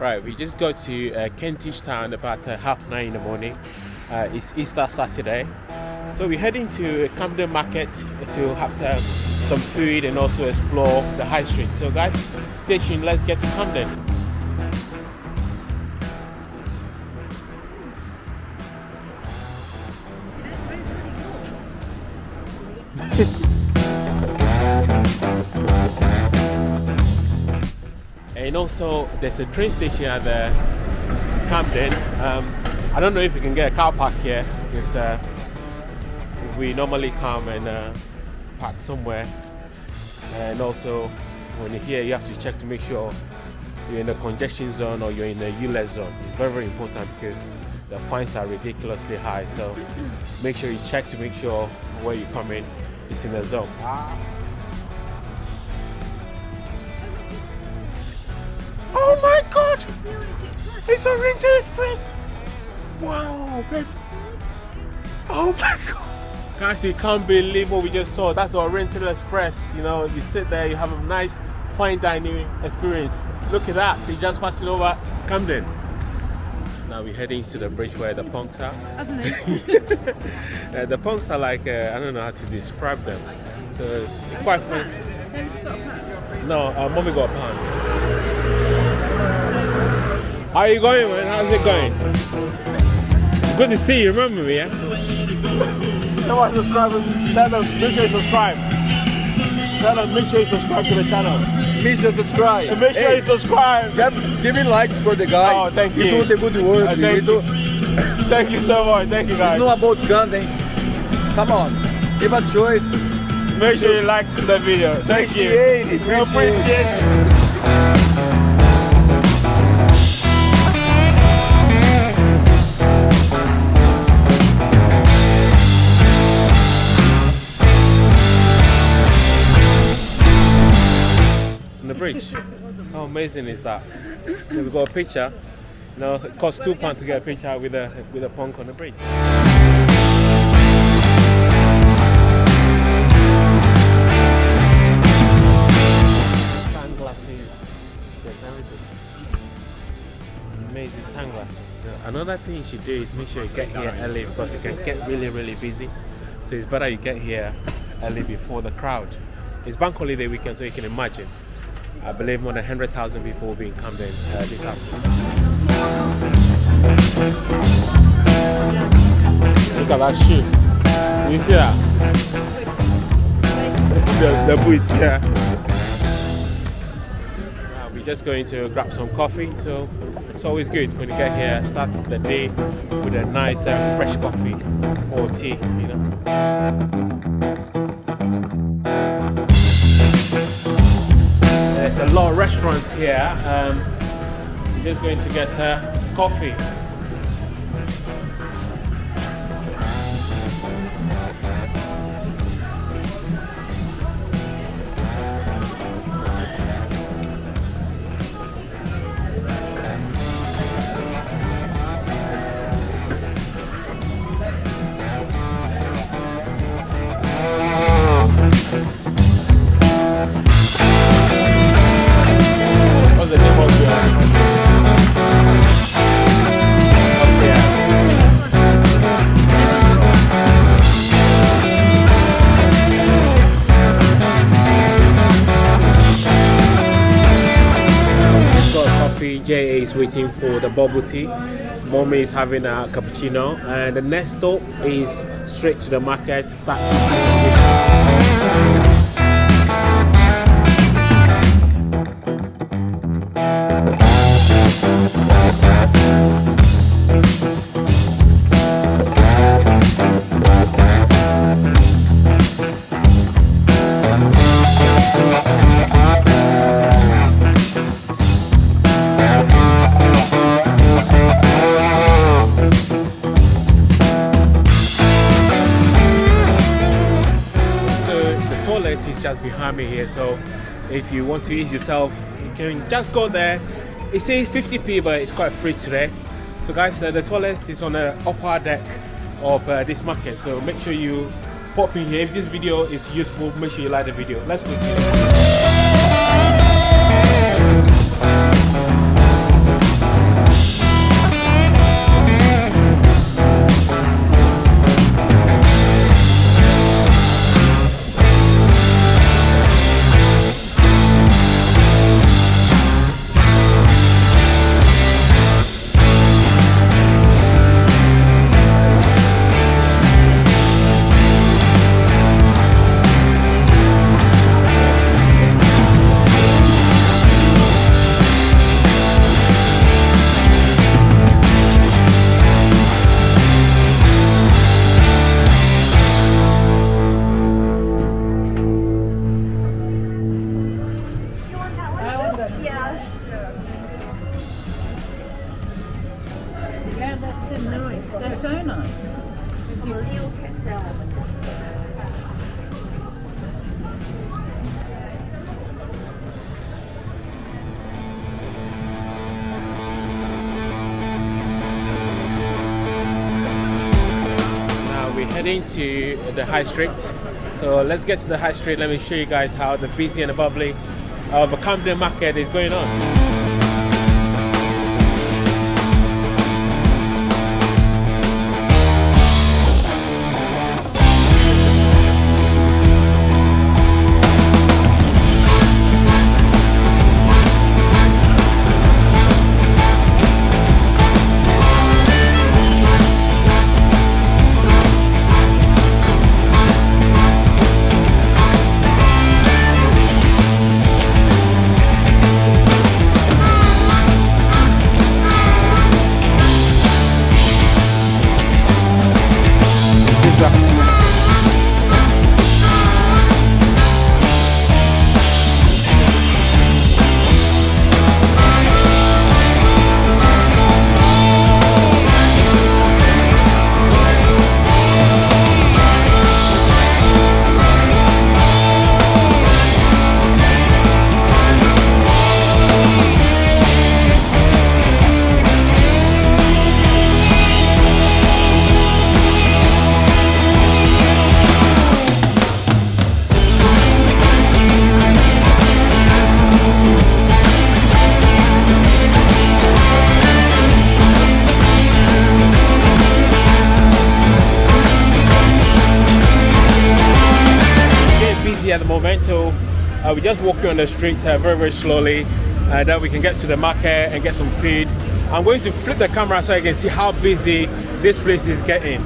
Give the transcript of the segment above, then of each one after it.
Right, we just got to Kentish town about 9:30 in the morning. It's Easter Saturday. So we're heading to Camden Market to have some food and also explore the high street. So guys, stay tuned, let's get to Camden. And also there's a train station at the Camden. I don't know if you can get a car park here because we normally come and park somewhere. And also when you're here you have to check to make sure you're in the congestion zone or you're in the U-less zone. It's very, very important because the fines are ridiculously high. So make sure you check to make sure where you come in is in the zone. Oh my God! It's a Rental Express! Wow, babe! Oh my God! Guys, you can't believe what we just saw. That's our Rental Express. You know, you sit there, you have a nice fine dining experience. Look at that! It's just passing over Camden. Now we're heading to the bridge where the punks are. The punks are like, I don't know how to describe them. So, quite fun. No, mommy got a pound. How are you going, man? How's it going? Good to see you. Remember me, yeah? Come on, subscribe. Tell them, make sure you subscribe. Tell them, make sure you subscribe to the channel. Make sure you subscribe. And make sure you subscribe. Give me likes for the guy. Oh, thank you. You do the good work. Thank you so much. Thank you, guys. It's not about Camden. Come on. Give a choice. Make sure you like the video. Thank you. Appreciate it. Bridge. How amazing is that? We've got a picture. Now it costs £2 to get a picture with a punk on the bridge. Sunglasses, there's everything. Amazing sunglasses. So another thing you should do is make sure you get here early because it can get really, really busy. So it's better you get here early before the crowd. It's bank holiday weekend, so you can imagine. I believe more than 100,000 people will be in Camden this afternoon. Look at that shoe. You see that? The boot, yeah. We're just going to grab some coffee, so it's always good when you get here. Start the day with a nice fresh coffee or tea, you know. There's a lot of restaurants here. I'm just going to get coffee. JA is waiting for the bubble tea. Mommy is having a cappuccino, and the next stop is straight to the market. Start eating. Is just behind me here, so if you want to ease yourself you can just go there. It says 50p but it's quite free today. So guys, the toilet is on the upper deck of this market, so make sure you pop in here. If this video is useful, make sure you like the video. Let's continue. Yeah. Yeah, that's nice. They're so nice. 我们利用看下我们的。 We're heading to the high street, so let's get to the high street. Let me show you guys how the busy and the bubbly of a Camden market is going on. At the moment, so we're just walking on the streets very slowly, that we can get to the market and get some food. I'm going to flip the camera so I can see how busy this place is getting.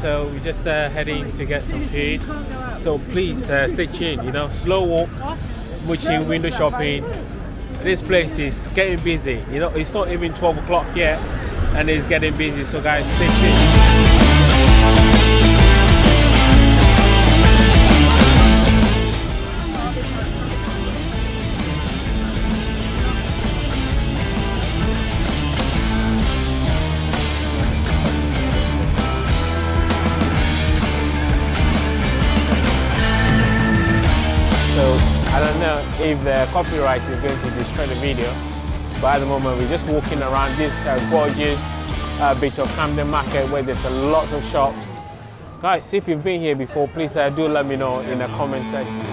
So we're just heading to get some food, so please stay tuned, you know, slow walk, mooching, window shopping. This place is getting busy, you know, it's not even 12 o'clock yet and it's getting busy, so guys, stay tuned. I don't know if the copyright is going to destroy the video, but at the moment we're just walking around this gorgeous bit of Camden Market where there's a lot of shops. Guys, if you've been here before, please do let me know in the comment section.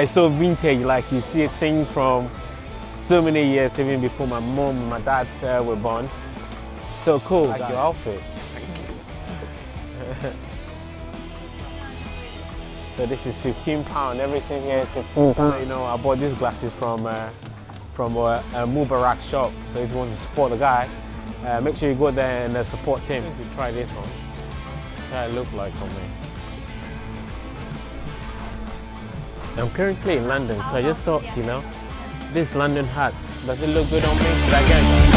So vintage, like you see things from so many years, even before my mom and my dad were born. So cool. Like your outfit. Thank you. So this is £15. Everything here is £15. You know, I bought these glasses from a Mubarak shop. So if you want to support the guy, make sure you go there and support him. I'm going to try this one. That's how it looks like on me. I'm currently in London, so I just thought, you know, this London hat, does it look good on me? Should I get it?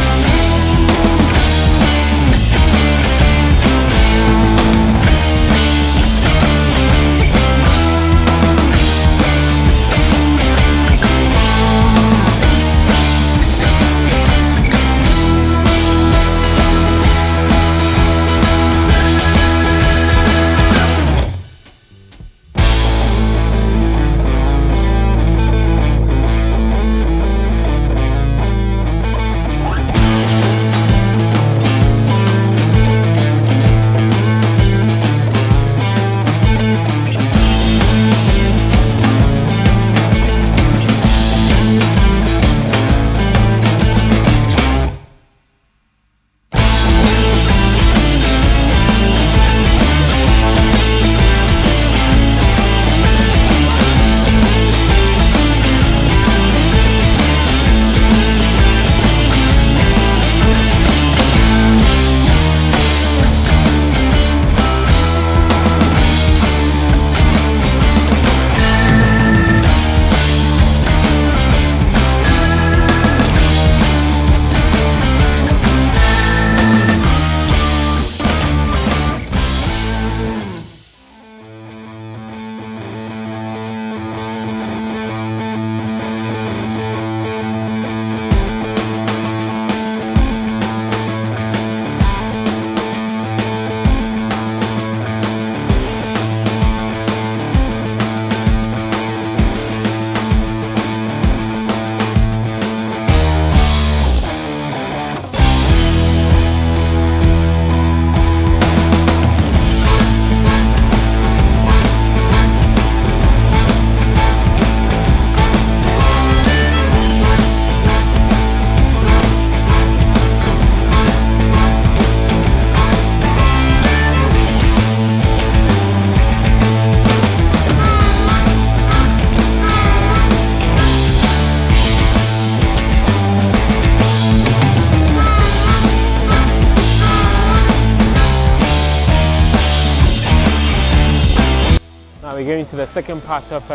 We're going to the second part of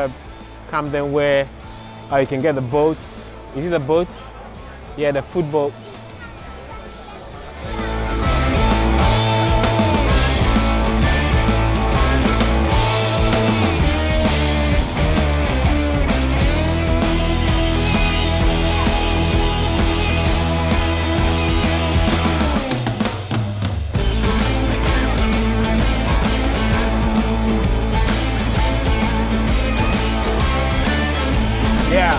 Camden where you can get the boats. Is it the boats? Yeah, the food boats. Yeah.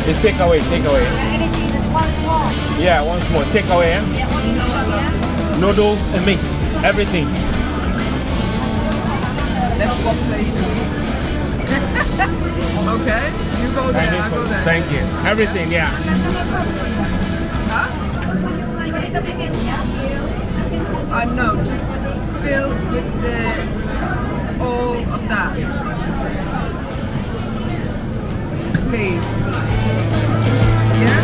It's takeaway, takeaway. Yeah, one small. Takeaway, yeah? Noodles and mix, everything. Let's swap places. Okay, you go there, I go there. Thank you. Everything, yeah. No, just filled with the all of that. Please. Yeah?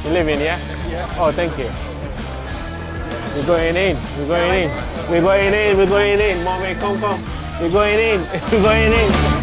You live in, yeah? Yeah. Oh, thank you. We're going in. We're going in. We're going in. We're going in. Mommy, come. We're going in. We're going in.